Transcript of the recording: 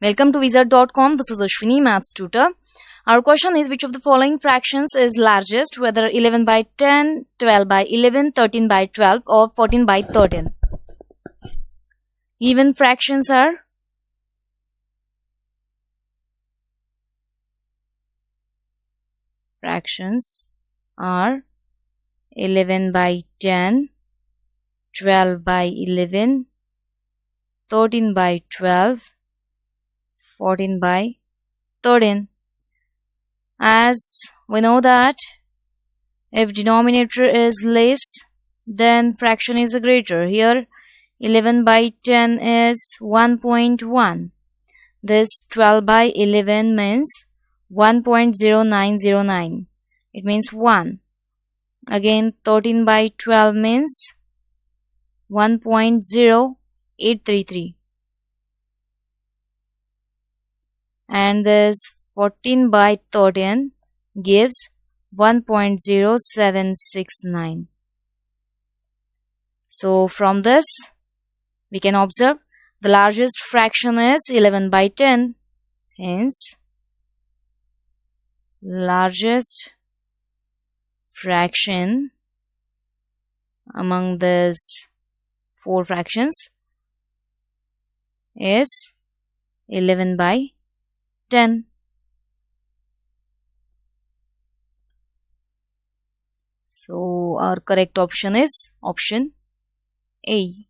Welcome to Wizard.com. This is Ashwini, Maths tutor. Our question is, which of the following fractions is largest, whether 11 by 10, 12 by 11, 13 by 12 or 14 by 13? Even fractions are fractions are 11 by 10, 12 by 11, 13 by 12, 14 by 13. As we know that if denominator is less, then fraction is greater. Here 11 by 10 is 1.1. This 12 by 11 means 1.0909. It means 1. Again 13 by 12 means 1.0833. And this 14 by 13 gives 1.0769. So from this we can observe the largest fraction is 11 by 10. Hence largest fraction among these four fractions is 11 by 10. So our correct option is option A.